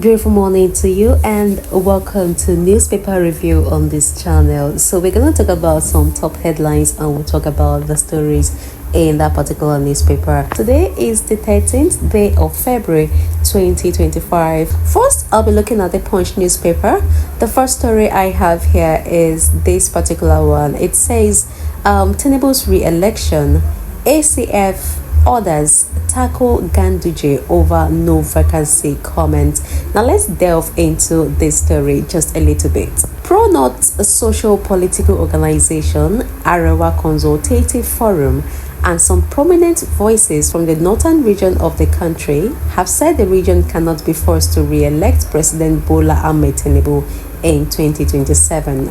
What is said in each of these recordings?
Beautiful morning to you and welcome to newspaper review on this channel. So we're going to talk about some top headlines and we'll talk about the stories in that particular newspaper. Today is the 13th day of February 2025. First, I'll be looking at the Punch newspaper. The first story I have here is this particular one. It says Tinubu'S re-election, ACF orders tackle Ganduje over no vacancy comment. Now let's delve into this story just a little bit. Pro-North social political organization Arewa Consultative Forum and some prominent voices from the northern region of the country have said the region cannot be forced to re-elect President Bola Ahmed Tinubu in 2027.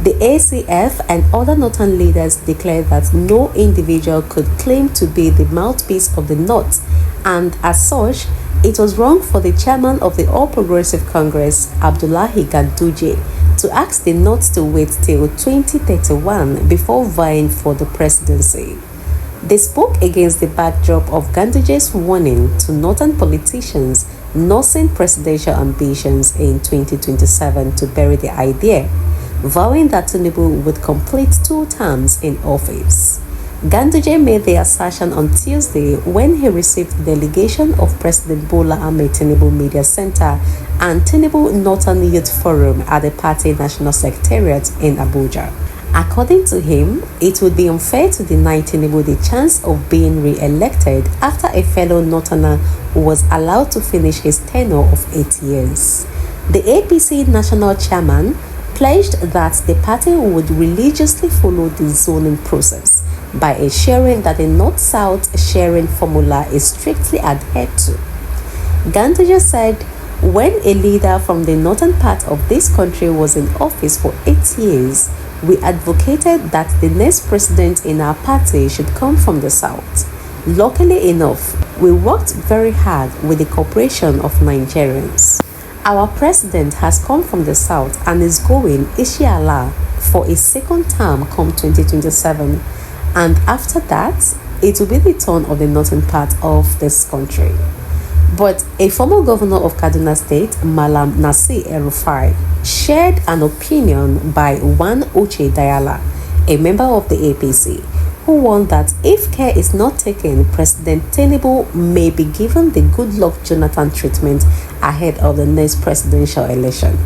The ACF and other northern leaders declared that no individual could claim to be the mouthpiece of the North, and as such, it was wrong for the chairman of the All Progressive Congress, Abdullahi Ganduje, to ask the North to wait till 2031 before vying for the presidency. They spoke against the backdrop of Ganduje's warning to northern politicians nursing presidential ambitions in 2027 to bury the idea, vowing that Tinubu would complete 2 terms in office. Ganduje made the assertion on Tuesday when he received the delegation of President Bola Ahmed Tinubu Media Center and Tinubu Northern Youth Forum at the party National Secretariat in Abuja. According to him, it would be unfair to deny Tinubu the chance of being re-elected after a fellow Northerner was allowed to finish his tenure of 8 years. The APC national chairman pledged that the party would religiously follow the zoning process by ensuring that the North-South sharing formula is strictly adhered to. Ganduje said, when a leader from the northern part of this country was in office for 8 years, we advocated that the next president in our party should come from the South. Luckily enough, we worked very hard with the cooperation of Nigerians. Our president has come from the South and is going, inshallah, for a second term come 2027. And after that, it will be the turn of the northern part of this country. But a former governor of Kaduna State, Malam Nasir El-Rufai, shared an opinion by one Uche Diala, a member of the APC, who warned that if care is not taken, President Tinubu may be given the Goodluck Jonathan treatment ahead of the next presidential election.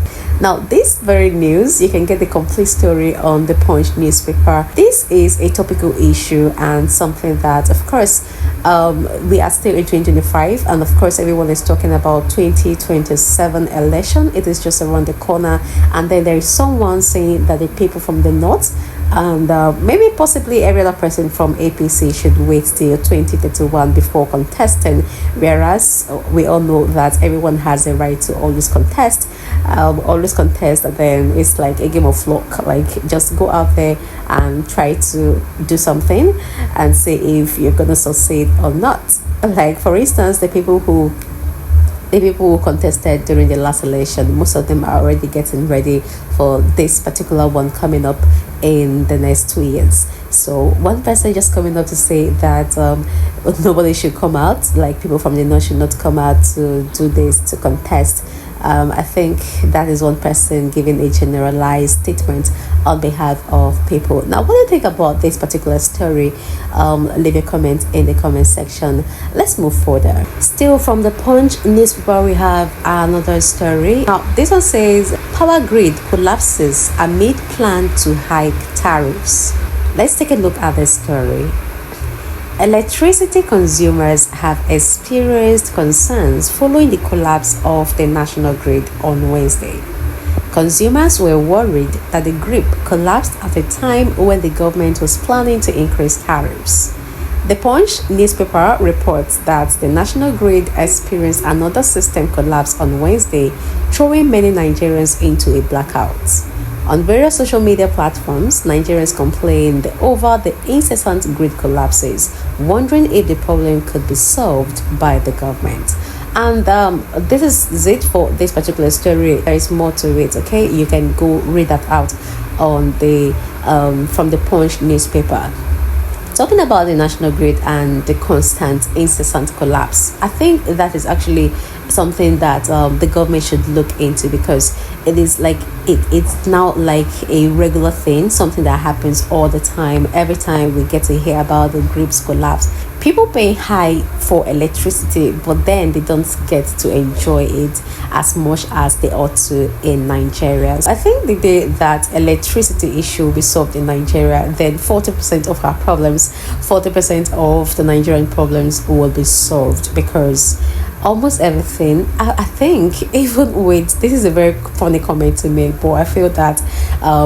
Now, this very news, you can get the complete story on the Punch newspaper. This is a topical issue and something that, of course, we are still in 2025, and of course, everyone is talking about 2027 election. It is just around the corner, and then there is someone saying that the people from the north and maybe possibly every other person from APC should wait till 2031 before contesting, whereas we all know that everyone has a right to always contest, and then it's like a game of luck, like just go out there and try to do something and see if you're gonna succeed or not. Like for instance, the people who contested during the last election, most of them are already getting ready for this particular one coming up in the next 2 years. So one person just coming up to say that nobody should come out, like people from the north should not come out to do this, to contest. I think that is one person giving a generalized statement on behalf of people. Now, what do you think about this particular story? Leave a comment in the comment section. Let's move further. Still from the Punch newspaper, we have another story. Now, this one says, power grid collapses amid plan to hike tariffs. Let's take a look at this story. Electricity consumers have experienced concerns following the collapse of the national grid on Wednesday. Consumers were worried that the grid collapsed at a time when the government was planning to increase tariffs. The Punch newspaper reports that the national grid experienced another system collapse on Wednesday, throwing many Nigerians into a blackout. On various social media platforms, Nigerians complained over the incessant grid collapses, wondering if the problem could be solved by the government. And this is it for this particular story. There is more to it, okay? You can go read that out on the from the Punch newspaper. Talking about the national grid and the constant incessant collapse, I think that is actually something that the government should look into, because it is like it's now like a regular thing, something that happens all the time. Every time we get to hear about the grips collapse, people pay high for electricity, but then they don't get to enjoy it as much as they ought to in Nigeria. I think the day that electricity issue will be solved in Nigeria, then 40% of our problems, 40% of the Nigerian problems will be solved, because almost everything, I think, even with, this is a very funny comment to make, but I feel that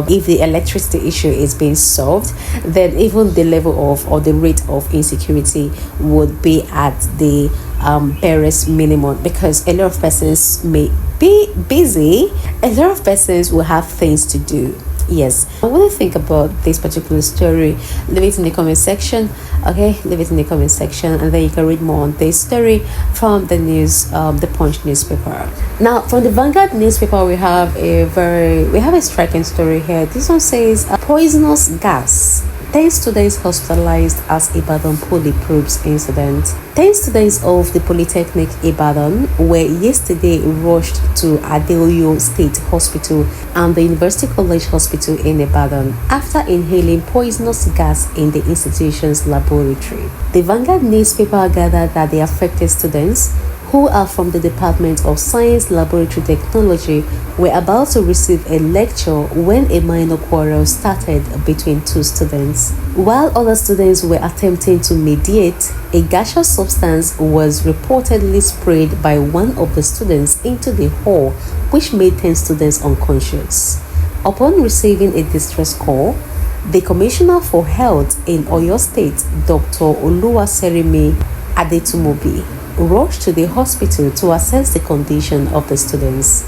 if the electricity issue is being solved, then even the level of, or the rate of insecurity would be at the barest minimum, because a lot of persons may be busy, a lot of persons will have things to do. Yes, what do you think about this particular story? Leave it in the comment section. Okay, leave it in the comment section, and then you can read more on this story from the news, the Punch newspaper. Now, from the Vanguard newspaper, we have a striking story here. This one says poisonous gas. 10 students hospitalized as Ibadan Poly proves incident. 10 students of the Polytechnic Ibadan were yesterday rushed to Adeoyo State Hospital and the University College Hospital in Ibadan after inhaling poisonous gas in the institution's laboratory. The Vanguard newspaper gathered that the affected students, who are from the Department of Science Laboratory Technology, were about to receive a lecture when a minor quarrel started between two students. While other students were attempting to mediate, a gaseous substance was reportedly sprayed by one of the students into the hall, which made 10 students unconscious. Upon receiving a distress call, the Commissioner for Health in Oyo State, Dr. Oluwaserimi Adetumobi, rushed to the hospital to assess the condition of the students.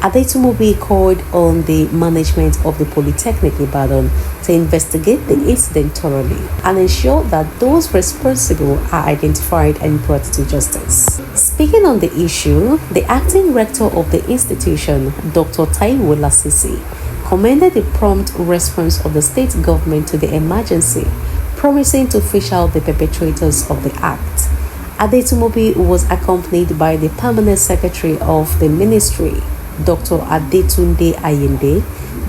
Adetumobi called on the management of the Polytechnic Ibadan to investigate the incident thoroughly and ensure that those responsible are identified and brought to justice. Speaking on the issue, the acting rector of the institution, Dr. Taiwo Lasisi, commended the prompt response of the state government to the emergency, promising to fish out the perpetrators of the act. Adetumobi was accompanied by the Permanent Secretary of the Ministry, Dr. Adetunde Ayinde,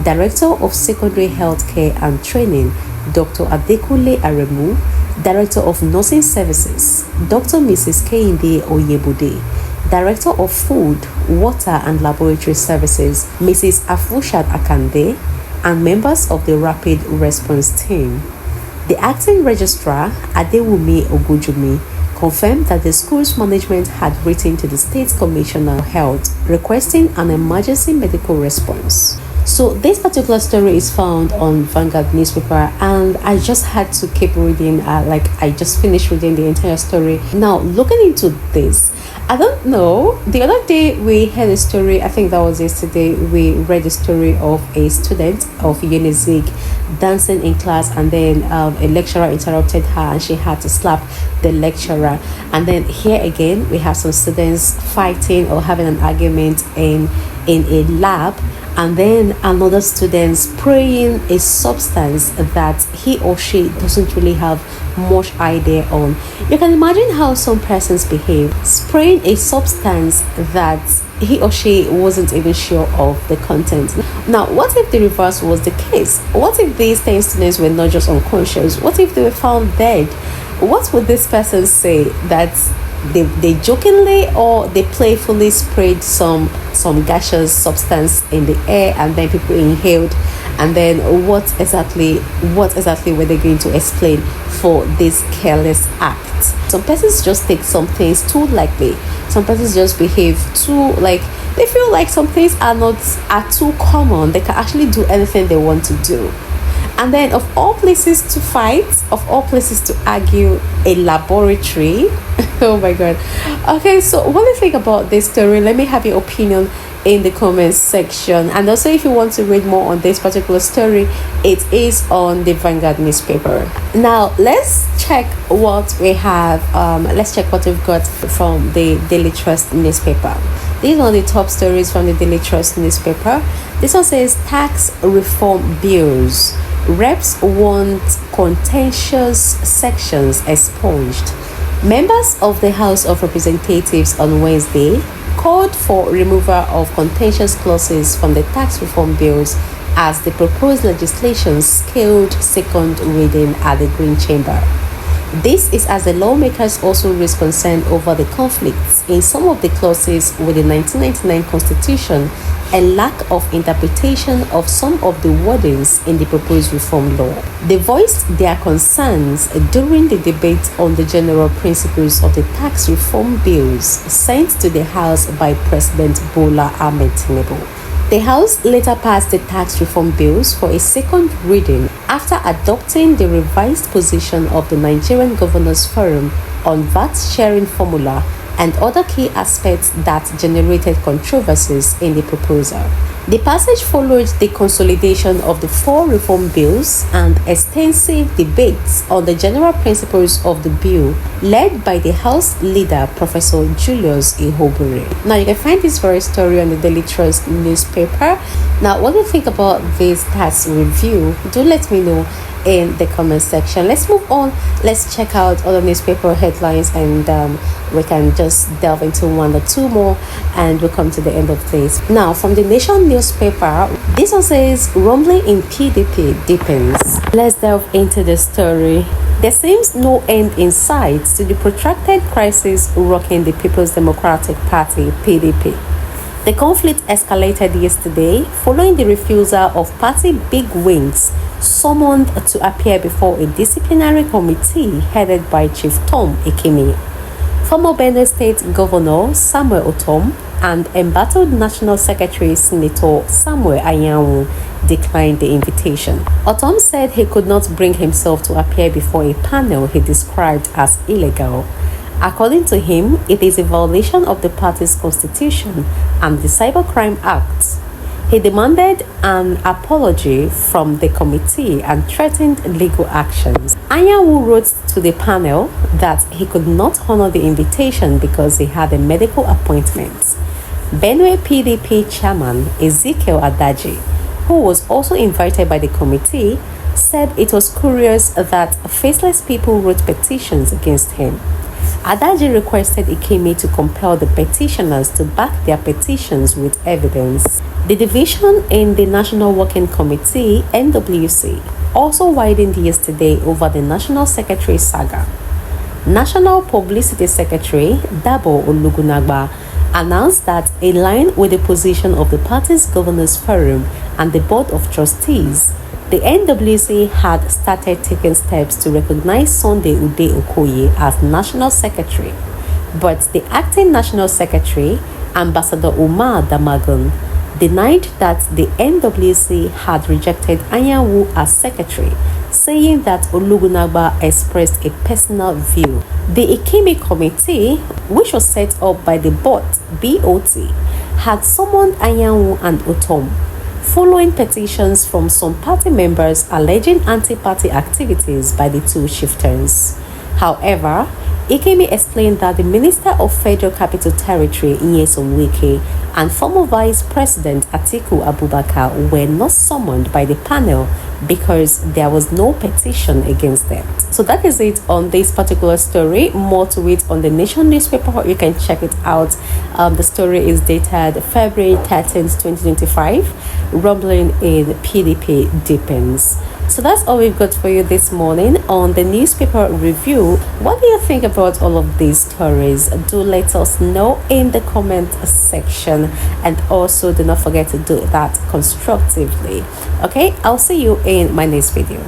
Director of Secondary Healthcare and Training, Dr. Adekunle Aremu, Director of Nursing Services, Dr. Mrs. Kehinde Oyebude, Director of Food, Water and Laboratory Services, Mrs. Afushat Akande, and members of the Rapid Response Team. The acting registrar, Adewumi Ogujumi, confirmed that the school's management had written to the State Commissioner of Health requesting an emergency medical response. So this particular story is found on Vanguard newspaper, and I just had to keep reading, I just finished reading the entire story. Now, looking into this, I don't know, the other day we heard a story, I think that was yesterday, we read the story of a student of Unizig dancing in class, and then a lecturer interrupted her and she had to slap the lecturer. And then here again, we have some students fighting or having an argument in a lab, and then another student spraying a substance that he or she doesn't really have much idea on. You can imagine how some persons behave, spraying a substance that he or she wasn't even sure of the content. Now, what if the reverse was the case? What if these 10 students were not just unconscious? What if they were found dead? What would this person say? That they jokingly or they playfully sprayed some gaseous substance in the air and then people inhaled, and then what exactly were they going to explain for this careless act? Some persons just take some things too lightly. Some persons just behave too, like, they feel like some things are too common. They can actually do anything they want to do. And then, of all places to fight, of all places to argue, a laboratory. Oh my god. Okay, so what do you think about this story? Let me have your opinion in the comments section. And also, if you want to read more on this particular story, it is on the Vanguard newspaper. Now, let's check what we have. Let's check what we've got from the Daily Trust newspaper. This is one of the top stories from the Daily Trust newspaper. This one says tax reform bills. Reps want contentious sections expunged. Members of the House of Representatives on Wednesday called for removal of contentious clauses from the tax reform bills as the proposed legislation scaled second reading at the Green Chamber. This is as the lawmakers also raised concern over the conflicts in some of the clauses with the 1999 Constitution and lack of interpretation of some of the wordings in the proposed reform law. They voiced their concerns during the debate on the general principles of the tax reform bills sent to the House by President Bola Ahmed Tinubu. The House later passed the tax reform bills for a second reading after adopting the revised position of the Nigerian Governors Forum on VAT sharing formula and other key aspects that generated controversies in the proposal. The passage followed the consolidation of the four reform bills and extensive debates on the general principles of the bill led by the House leader, Professor Julius Ihobure. Now, you can find this very story on the Daily Trust newspaper. Now, what do you think about this tax review? Do let me know in the comment section. Let's move on. Let's check out other newspaper headlines, and we can just delve into one or two more, and we'll come to the end of this. Now, from the Nation newspaper, this one says rumbling in PDP deepens. Let's delve into the story. There seems no end in sight to the protracted crisis rocking the People's Democratic Party (PDP). The conflict escalated yesterday following the refusal of party bigwigs summoned to appear before a disciplinary committee headed by Chief Tom Ekimi. Former Benue State Governor Samuel Otom and embattled National Secretary Senator Samuel Anyanwu declined the invitation. Otom said he could not bring himself to appear before a panel he described as illegal. According to him, it is a violation of the party's constitution and the Cybercrime Act. He demanded an apology from the committee and threatened legal actions. Anyanwu wrote to the panel that he could not honor the invitation because he had a medical appointment. Benue PDP chairman Ezekiel Adaji, who was also invited by the committee, said it was curious that faceless people wrote petitions against him. Adaji requested Ikeme to compel the petitioners to back their petitions with evidence. The division in the National Working Committee (NWC) also widened yesterday over the National Secretary Saga. National Publicity Secretary Dabo Olugunagba announced that, in line with the position of the party's Governors Forum and the Board of Trustees, the NWC had started taking steps to recognize Sunday Ude Okoye as National Secretary, but the acting National Secretary, Ambassador Umar Damagun, denied that the NWC had rejected Anyanwu as Secretary, saying that Olugunagba expressed a personal view. The Ikeme Committee, which was set up by the BOT, had summoned Anyanwu and Otom, following petitions from some party members alleging anti-party activities by the two chieftains. However, Ikeme explained that the Minister of Federal Capital Territory, Nyesom Wike, and former Vice President Atiku Abubakar were not summoned by the panel because there was no petition against them. So that is it on this particular story. More to it on the Nation newspaper. You can check it out. The story is dated February 13th, 2025. Rumbling in PDP deepens. So that's all we've got for you this morning on the newspaper review. What do you think about all of these stories? Do let us know in the comment section, and also do not forget to do that constructively. Okay, I'll see you in my next video.